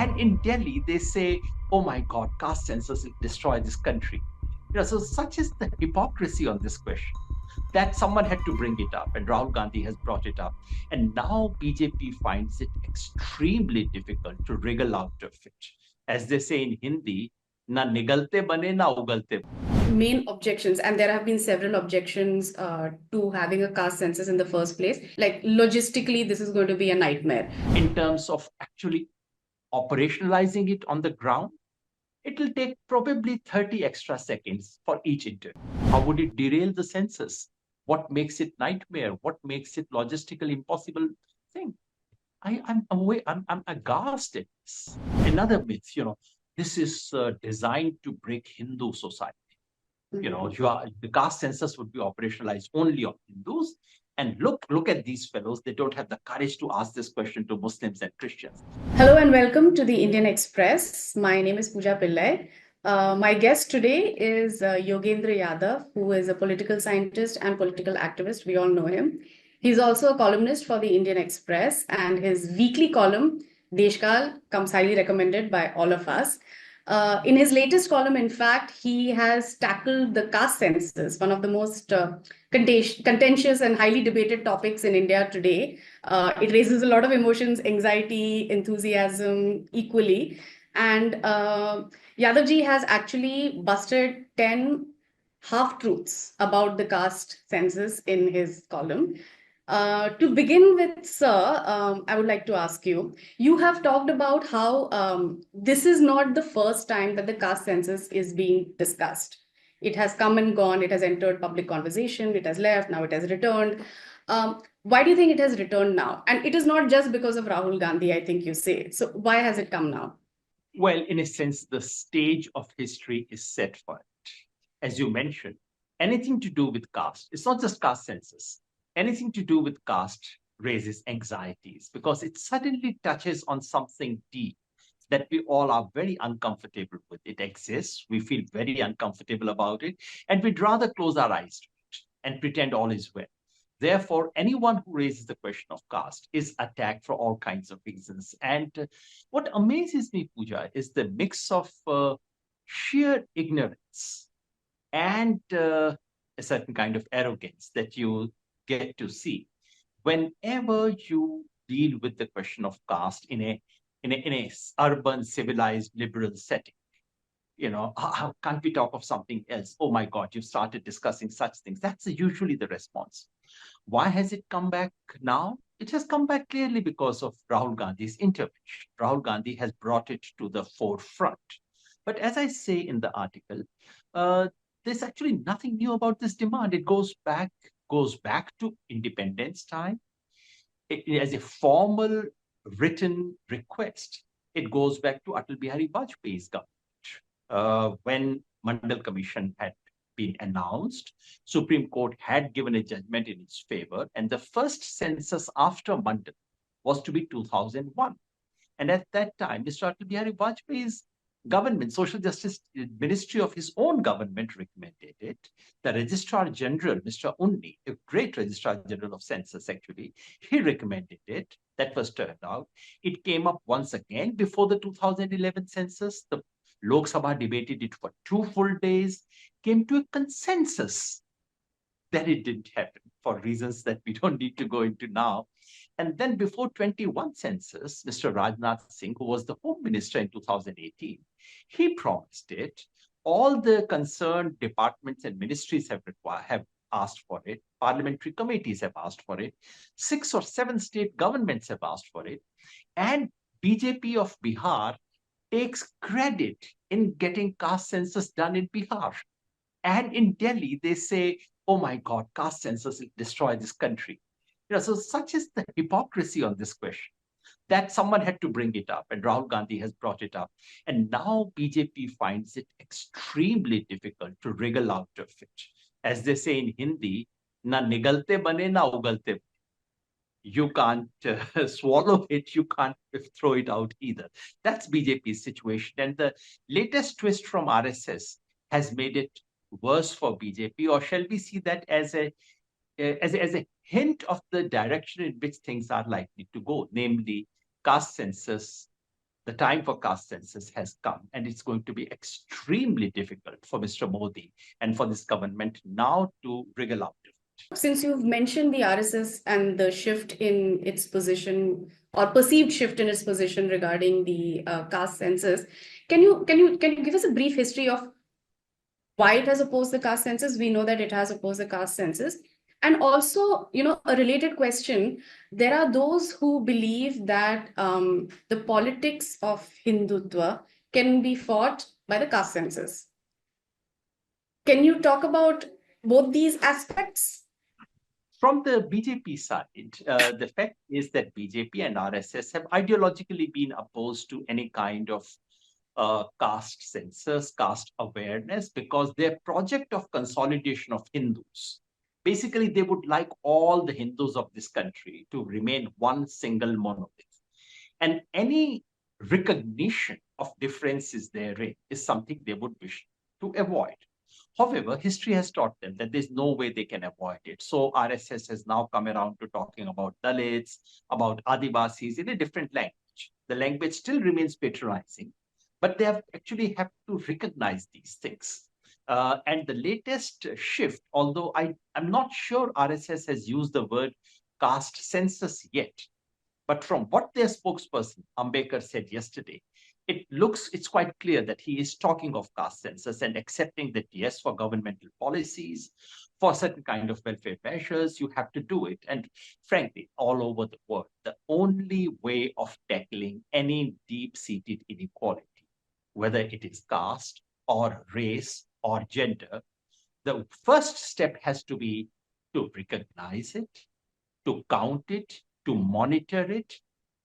And in Delhi, they say, oh my God, caste census will destroy this country. So such is the hypocrisy on this question that someone had to bring it up, and Rahul Gandhi has brought it up. And now BJP finds it extremely difficult to wriggle out of it. As they say in Hindi, na nigalte bane na ugalte. Main objections, and there have been several objections to having a caste census in the first place. Like logistically, this is going to be a nightmare. In terms of actually operationalizing it on the ground, it will take probably 30 extra seconds for each interview. How would it derail the census? What makes it nightmare? What makes it logistically impossible thing? I'm aghast at this. Another myth, this is designed to break Hindu society. The caste census would be operationalized only on Hindus. And look at these fellows. They don't have the courage to ask this question to Muslims and Christians. Hello and welcome to the Indian Express. My name is Pooja Pillai. My guest today is Yogendra Yadav, who is a political scientist and political activist. We all know him. He's also a columnist for the Indian Express, and his weekly column, Deshkaal, comes highly recommended by all of us. In his latest column, in fact, he has tackled the caste census, one of the most contentious and highly debated topics in India today. It raises a lot of emotions, anxiety, enthusiasm equally. And Yadavji has actually busted 10 half truths about the caste census in his column. To begin with, sir, I would like to ask you, you have talked about how this is not the first time that the caste census is being discussed. It has come and gone, it has entered public conversation, it has left, now it has returned. Why do you think it has returned now? And it is not just because of Rahul Gandhi, I think you say. So why has it come now? Well, in a sense, the stage of history is set for it. As you mentioned, anything to do with caste, it's not just caste census, anything to do with caste raises anxieties because it suddenly touches on something deep that we all are very uncomfortable with. It exists, we feel very uncomfortable about it, and we'd rather close our eyes to it and pretend all is well. Therefore, anyone who raises the question of caste is attacked for all kinds of reasons. And what amazes me, Pooja, is the mix of sheer ignorance and a certain kind of arrogance that you get to see whenever you deal with the question of caste in a urban, civilized, liberal setting. How can't we talk of something else? Oh my God, you started discussing such things. That's usually the response. Why has it come back now? It has come back clearly because of Rahul Gandhi's intervention. Rahul Gandhi has brought it to the forefront. But as I say in the article, uh, there's actually nothing new about this demand. It goes back to independence time as a formal written request. It goes back to Atal Bihari Vajpayee's government. When Mandal Commission had been announced, Supreme Court had given a judgment in its favor, and the first census after Mandal was to be 2001. And at that time, Mr. Atal Bihari Vajpayee's government, Social Justice Ministry of his own government recommended it. The Registrar General, Mr. Unni, a great Registrar General of Census actually, he recommended it. That was turned out. It came up once again before the 2011 census. The Lok Sabha debated it for 2 full days, came to a consensus that it didn't happen for reasons that we don't need to go into now. And then before 21 census, Mr. Rajnath Singh, who was the Home Minister in 2018, he promised it. All the concerned departments and ministries have asked for it. Parliamentary committees have asked for it. 6 or 7 state governments have asked for it. And BJP of Bihar takes credit in getting caste census done in Bihar. And in Delhi, they say, oh my God, caste census will destroy this country. So such is the hypocrisy on this question that someone had to bring it up, and Rahul Gandhi has brought it up. And now BJP finds it extremely difficult to wriggle out of it. As they say in Hindi, na nigalte bane na ugalte. You can't swallow it, you can't throw it out either. That's BJP's situation. And the latest twist from RSS has made it worse for BJP, or shall we see that as a hint of the direction in which things are likely to go, namely caste census The time for caste census has come, and it's going to be extremely difficult for Mr. Modi and for this government now to wriggle out of it. Since you've mentioned the RSS and the shift in its position or perceived shift in its position regarding the caste census, can you give us a brief history of why it has opposed the caste census? We know that it has opposed the caste census. And also, a related question, there are those who believe that the politics of Hindutva can be fought by the caste census. Can you talk about both these aspects? From the BJP side, the fact is that BJP and RSS have ideologically been opposed to any kind of caste census, caste awareness, because their project of consolidation of Hindus, basically they would like all the Hindus of this country to remain one single monolith. And any recognition of differences therein is something they would wish to avoid. However, history has taught them that there's no way they can avoid it. So RSS has now come around to talking about Dalits, about Adivasis in a different language. The language still remains patronizing, but they have to recognize these things. And the latest shift, although I'm not sure RSS has used the word caste census yet, but from what their spokesperson, Ambekar, said yesterday, it's quite clear that he is talking of caste census and accepting that, yes, for governmental policies, for certain kind of welfare measures, you have to do it. And frankly, all over the world, the only way of tackling any deep-seated inequality, whether it is caste or race or gender, the first step has to be to recognize it, to count it, to monitor it,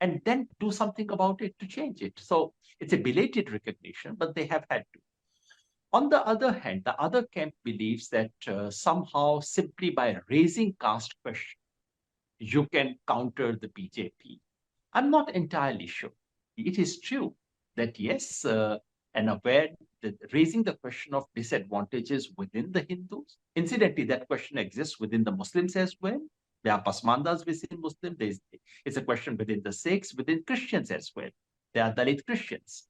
and then do something about it to change it. So it's a belated recognition, but they have had to. On the other hand, the other camp believes that somehow simply by raising caste question, you can counter the BJP. I'm not entirely sure. It is true that yes, and aware that raising the question of disadvantages within the Hindus, incidentally, that question exists within the Muslims as well. There are pasmandas within Muslims. It's a question within the Sikhs, within Christians as well. There are Dalit Christians.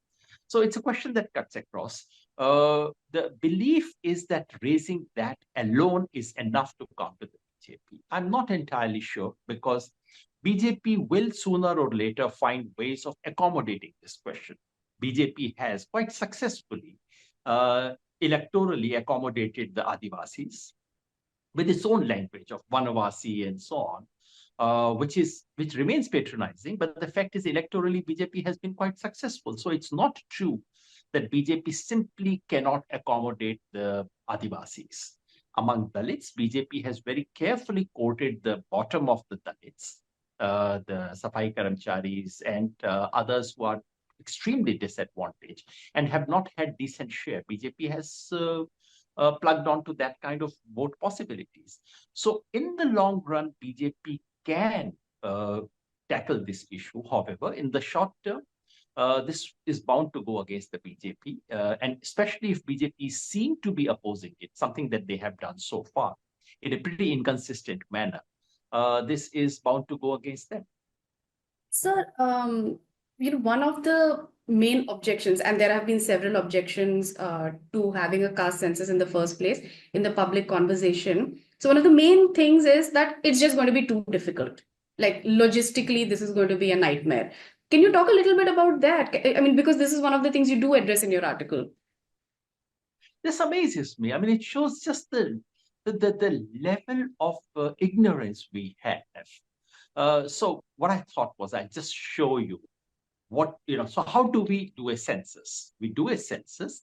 So it's a question that cuts across. The belief is that raising that alone is enough to counter the BJP. I'm not entirely sure, because BJP will sooner or later find ways of accommodating this question. BJP has quite successfully electorally accommodated the Adivasis with its own language of Vanavasi and so on, which remains patronizing. But the fact is, electorally, BJP has been quite successful. So it's not true that BJP simply cannot accommodate the Adivasis. Among Dalits, BJP has very carefully courted the bottom of the Dalits, the Safai Karamcharis and others who are extremely disadvantaged and have not had decent share. BJP has plugged onto that kind of vote possibilities. So in the long run, BJP can tackle this issue. However, in the short term, this is bound to go against the BJP, and especially if BJP seem to be opposing it, something that they have done so far in a pretty inconsistent manner. This is bound to go against them. Sir, one of the main objections, and there have been several objections to having a caste census in the first place in the public conversation. So one of the main things is that it's just going to be too difficult. Like logistically, this is going to be a nightmare. Can you talk a little bit about that? I mean, because this is one of the things you do address in your article. This amazes me. I mean, it shows just the level of ignorance we have. So what I thought was I'd just show you so how do we do a census? We do a census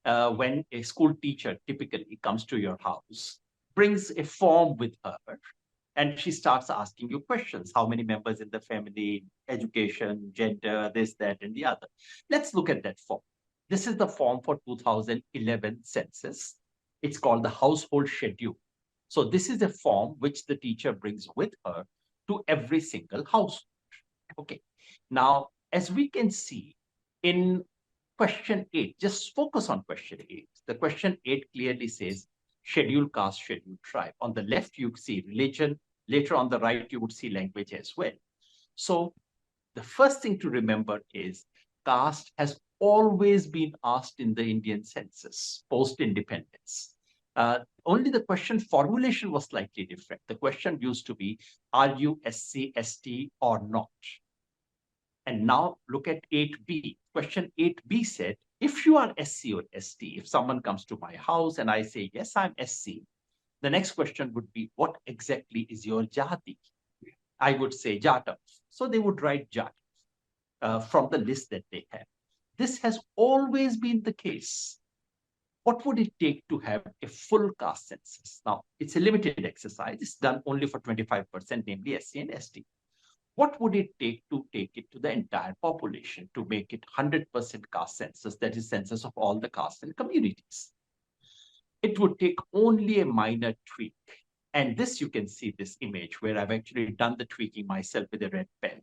when a school teacher typically comes to your house, brings a form with her, and she starts asking you questions. How many members in the family, education, gender, this, that, and the other. Let's look at that form. This is the form for 2011 census. It's called the household schedule. So this is a form which the teacher brings with her to every single household. Okay. Now, as we can see in question 8, just focus on question 8. The question 8 clearly says scheduled caste, scheduled tribe. On the left, you see religion. Later on the right, you would see language as well. So the first thing to remember is caste has always been asked in the Indian census post-independence. Only the question formulation was slightly different. The question used to be, are you SC, ST or not? And now look at 8B. Question 8B said, if you are SC or ST, if someone comes to my house and I say, yes, I'm SC, the next question would be, what exactly is your jati? I would say Jatav. So they would write Jatav from the list that they have. This has always been the case. What would it take to have a full caste census? Now, it's a limited exercise. It's done only for 25%, namely SC and ST. What would it take to take it to the entire population, to make it 100% caste census, that is census of all the castes and communities? It would take only a minor tweak. And this, you can see this image where I've actually done the tweaking myself with a red pen.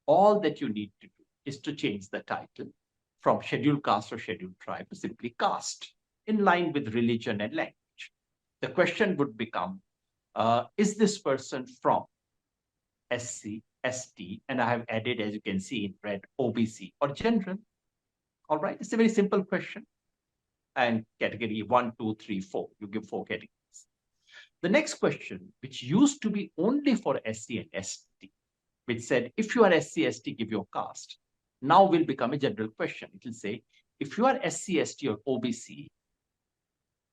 All that you need to do is to change the title from scheduled caste or scheduled tribe to simply caste, in line with religion and language. The question would become, is this person from SC, ST, and I have added, as you can see in red, OBC or general? All right, it's a very simple question. And category 1, 2, 3, 4, you give 4 categories. The next question, which used to be only for SC and ST, which said, if you are SC, ST, give your caste, now will become a general question. It will say, if you are SC, ST, or OBC,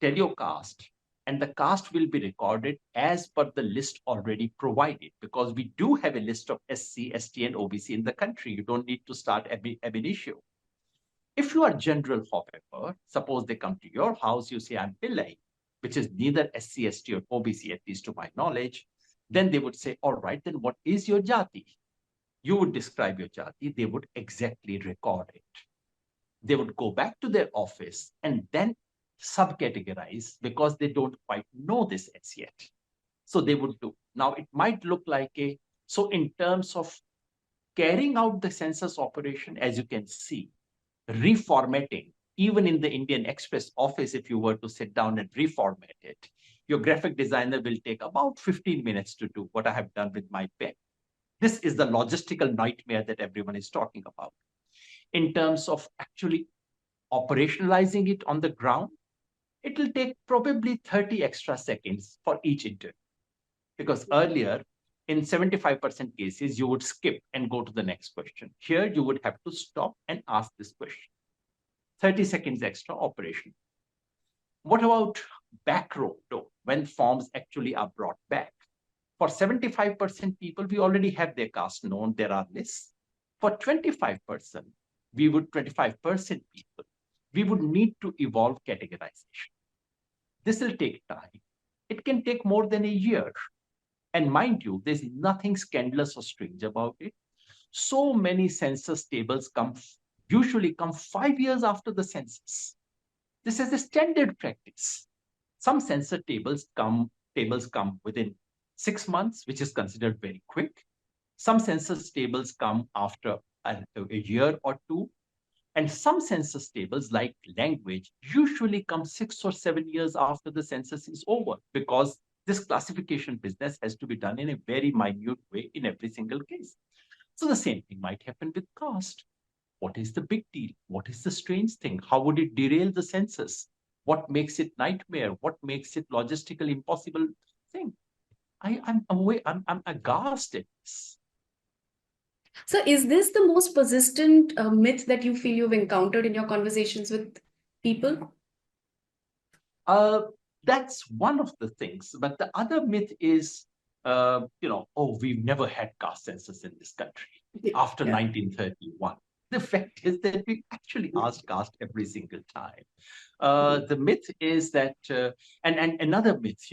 tell your caste, and the caste will be recorded as per the list already provided, because we do have a list of SC, ST, and OBC in the country. You don't need to start ab initio. If you are general, however, suppose they come to your house, you say, I'm Pillai, which is neither SC, ST, or OBC, at least to my knowledge, then they would say, all right, then what is your jati? You would describe your jati, they would exactly record it. They would go back to their office and then subcategorize, because they don't quite know this as yet. So they would do. Now, it might look like a, so in terms of carrying out the census operation, as you can see, reformatting, even in the Indian Express office, if you were to sit down and reformat it, your graphic designer will take about 15 minutes to do what I have done with my pen. This is the logistical nightmare that everyone is talking about. In terms of actually operationalizing it on the ground, it will take probably 30 extra seconds for each interview. Because earlier, in 75% cases, you would skip and go to the next question. Here, you would have to stop and ask this question. 30 seconds extra operation. What about back row, though, when forms actually are brought back? For 75% people, we already have their caste known, there are lists. For 25%, 25% people, we would need to evolve categorization. This will take time. It can take more than a year. And mind you, there's nothing scandalous or strange about it. So many census tables usually come 5 years after the census. This is a standard practice. Some census tables come within 6 months, which is considered very quick. Some census tables come after a year or two. And some census tables, like language, usually come 6 or 7 years after the census is over, because this classification business has to be done in a very minute way in every single case. So the same thing might happen with caste. What is the big deal? What is the strange thing? How would it derail the census? What makes it nightmare? What makes it logistically impossible thing? I'm aghast at this. So is this the most persistent myth that you feel you've encountered in your conversations with people? That's one of the things. But the other myth is, oh, we've never had caste census in this country after 1931. The fact is that we actually asked caste every single time. The myth is that, and another myth,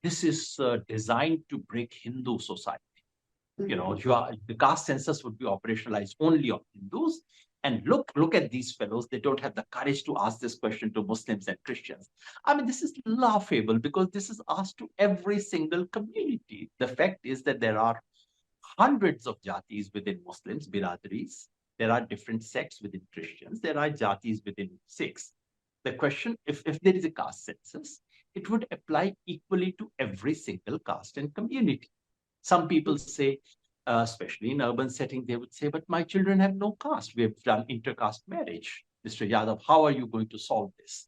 this is designed to break Hindu society. The caste census would be operationalized only on Hindus. And look at these fellows. They don't have the courage to ask this question to Muslims and Christians. I mean, this is laughable, because this is asked to every single community. The fact is that there are hundreds of jatis within Muslims, biradaris. There are different sects within Christians. There are jatis within Sikhs. The question, if there is a caste census, it would apply equally to every single caste and community. Some people say, especially in urban setting, they would say, but my children have no caste. We have done intercaste marriage. Mr. Yadav, how are you going to solve this?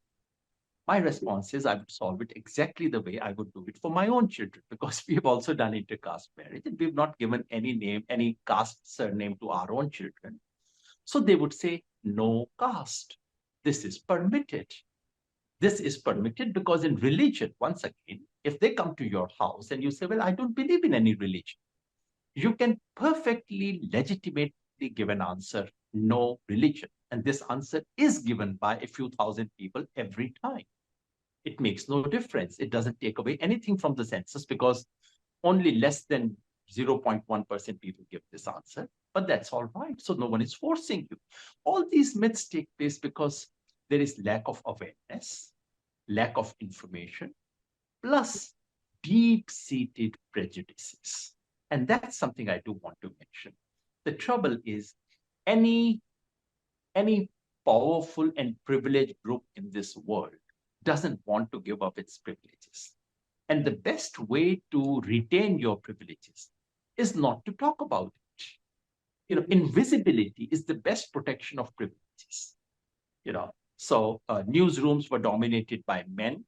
My response is I would solve it exactly the way I would do it for my own children, because we have also done intercaste marriage and we've not given any name, any caste surname to our own children. So they would say, no caste. This is permitted. This is permitted because in religion, once again, if they come to your house and you say, well, I don't believe in any religion, you can perfectly legitimately give an answer, no religion. And this answer is given by a few thousand people every time. It makes no difference. It doesn't take away anything from the census because only less than 0.1% people give this answer, but that's all right. So no one is forcing you. All these myths take place because there is lack of awareness, lack of information, plus deep-seated prejudices. And that's something I do want to mention. The trouble is any powerful and privileged group in this world doesn't want to give up its privileges. And the best way to retain your privileges is not to talk about it. Invisibility is the best protection of privileges. So newsrooms were dominated by men.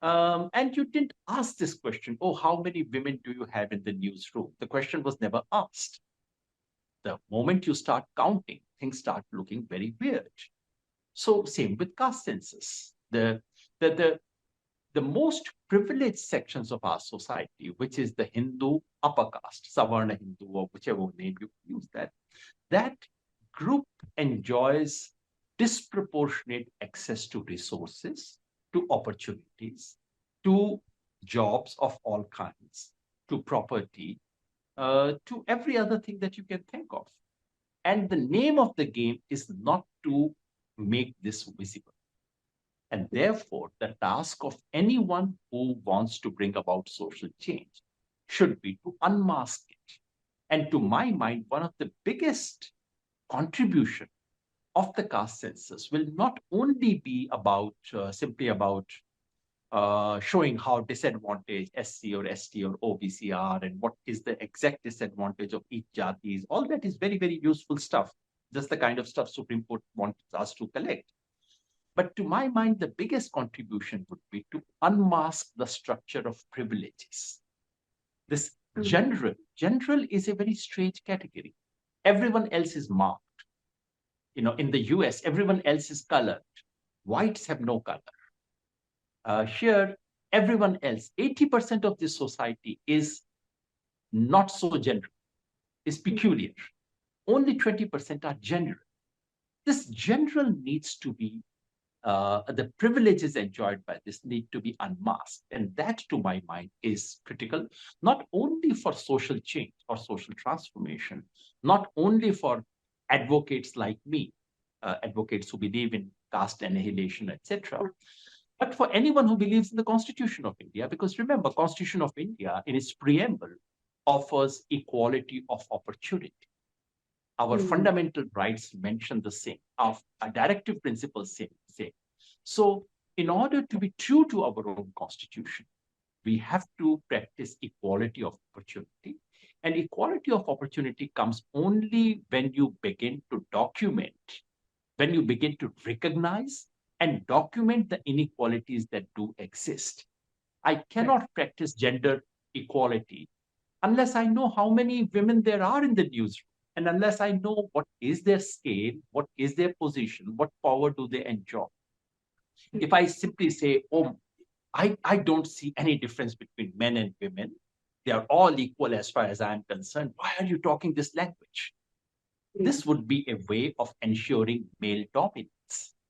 And you didn't ask this question, oh, how many women do you have in the newsroom? The question was never asked. The moment you start counting, things start looking very weird. So same with caste census. The most privileged sections of our society, which is the Hindu upper caste, Savarna Hindu, or whichever name you use, that group enjoys disproportionate access to resources, to opportunities, to jobs of all kinds, to property, to every other thing that you can think of. And the name of the game is not to make this visible. And therefore, the task of anyone who wants to bring about social change should be to unmask it. And to my mind, one of the biggest contribution of the caste census will not only be about simply about showing how disadvantaged SC or ST or OBC are and what is the exact disadvantage of each jatis. All that is very, very useful stuff. Just the kind of stuff Supreme Court wants us to collect. But to my mind, the biggest contribution would be to unmask the structure of privileges. This general is a very strange category. Everyone else is marked. In the US, everyone else is colored. Whites have no color. Here, everyone else, 80% of this society is not so general, is peculiar. Only 20% are general. This general needs to be, the privileges enjoyed by this need to be unmasked. And that, to my mind, is critical, not only for social change or social transformation, not only for advocates like me, advocates who believe in caste annihilation, etc., but for anyone who believes in the Constitution of India, because remember, Constitution of India, in its preamble, offers equality of opportunity. Our fundamental rights mention the same. Our directive principles say the same. So in order to be true to our own Constitution, we have to practice equality of opportunity. And equality of opportunity comes only when you begin to document, when you begin to recognize and document the inequalities that do exist. I cannot practice gender equality unless I know how many women there are in the newsroom, and unless I know what is their scale, what is their position, what power do they enjoy. If I simply say, oh, I don't see any difference between men and women, they are all equal as far as I'm concerned, why are you talking this language? This would be a way of ensuring male dominance.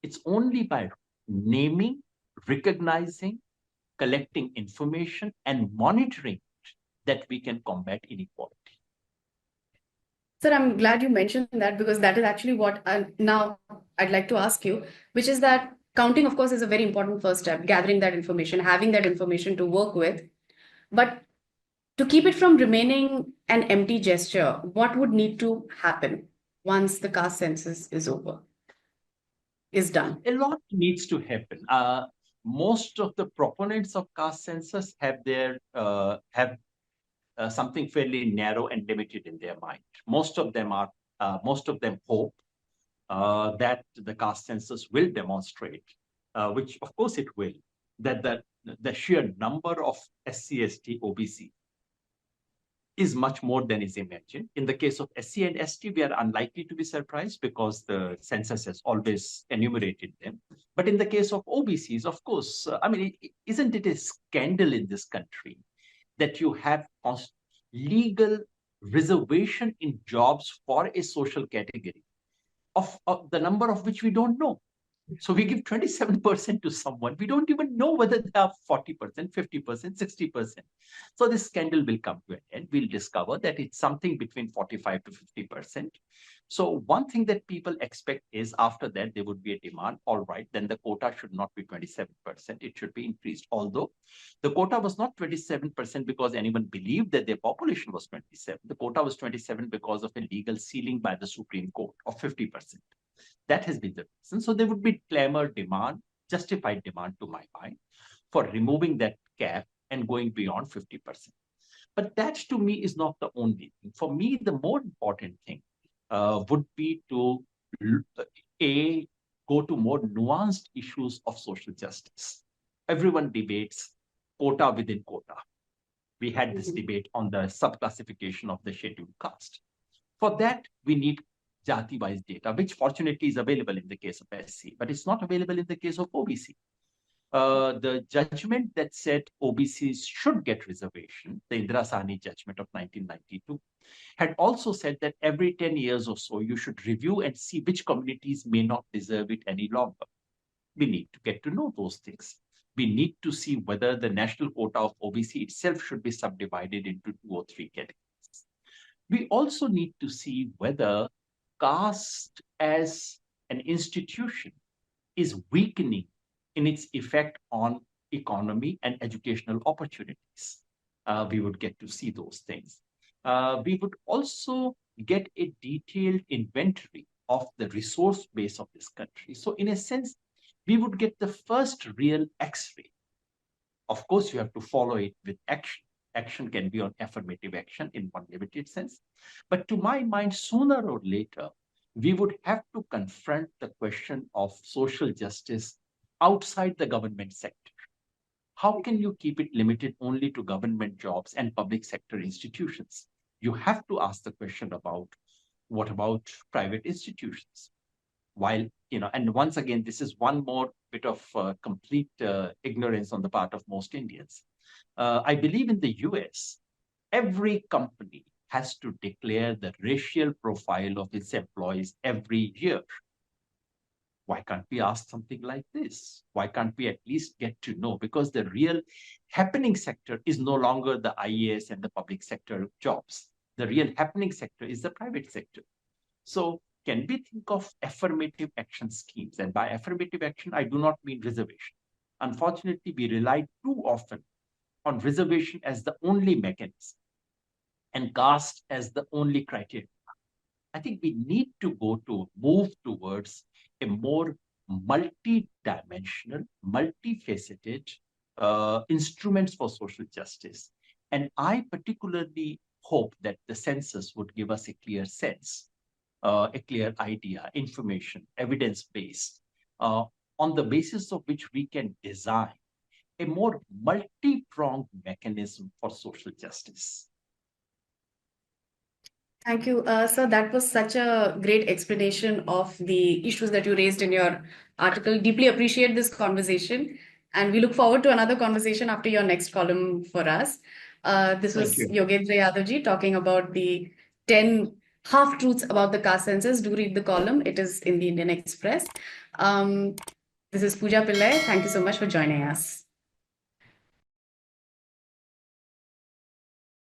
It's only by naming, recognizing, collecting information, and monitoring it that we can combat inequality. Sir, I'm glad you mentioned that, because that is actually what now I'd like to ask you, which is that counting, of course, is a very important first step, gathering that information, having that information to work with. But to keep it from remaining an empty gesture, what would need to happen once the caste census is over, is done? A lot needs to happen. Most of the proponents of caste census have something fairly narrow and limited in their mind. Most of them hope that the caste census will demonstrate, which of course it will, that the sheer number of SC/ST, OBC is much more than is imagined. In the case of SC and ST, we are unlikely to be surprised because the census has always enumerated them. But in the case of OBCs, of course, isn't it a scandal in this country that you have legal reservation in jobs for a social category of the number of which we don't know? So we give 27% to someone. We don't even know whether they are 40%, 50%, 60%. So this scandal will come to an end. We'll discover that it's something between 45 to 50%. So one thing that people expect is after that, there would be a demand. All right, then the quota should not be 27%. It should be increased. Although the quota was not 27% because anyone believed that their population was 27. The quota was 27 because of a legal ceiling by the Supreme Court of 50%. That has been the reason. So there would be clamor, demand, justified demand to my mind, for removing that cap and going beyond 50%. But that to me is not the only thing. For me, the more important thing would be to go to more nuanced issues of social justice. Everyone debates quota within quota. We had this debate on the subclassification of the scheduled caste. For that, we need Jati-wise data, which fortunately is available in the case of SC, but it's not available in the case of OBC. The judgment that said OBCs should get reservation, the Indira Sahni judgment of 1992, had also said that every 10 years or so, you should review and see which communities may not deserve it any longer. We need to get to know those things. We need to see whether the national quota of OBC itself should be subdivided into 2 or 3 categories. We also need to see whether caste as an institution is weakening in its effect on economy and educational opportunities. We would get to see those things. We would also get a detailed inventory of the resource base of this country. So in a sense, we would get the first real X-ray. Of course, you have to follow it with action. Action can be on affirmative action in one limited sense. But to my mind, sooner or later, we would have to confront the question of social justice outside the government sector. How can you keep it limited only to government jobs and public sector institutions? You have to ask the question about what about private institutions? While, and once again, this is one more bit of complete ignorance on the part of most Indians. I believe in the US, every company has to declare the racial profile of its employees every year. Why can't we ask something like this? Why can't we at least get to know? Because the real happening sector is no longer the IAS and the public sector jobs. The real happening sector is the private sector. So can we think of affirmative action schemes? And by affirmative action, I do not mean reservation. Unfortunately, we rely too often on reservation as the only mechanism and caste as the only criteria. I think we need to move towards a more multi-dimensional, multifaceted instruments for social justice. And I particularly hope that the census would give us a clear sense, a clear idea, information, evidence-based, on the basis of which we can design a more multi-pronged mechanism for social justice. Thank you. Sir, that was such a great explanation of the issues that you raised in your article. Deeply appreciate this conversation. And we look forward to another conversation after your next column for us. This was Yogendra Yadav talking about the 10 half-truths about the caste census. Do read the column. It is in the Indian Express. This is Pooja Pillai. Thank you so much for joining us.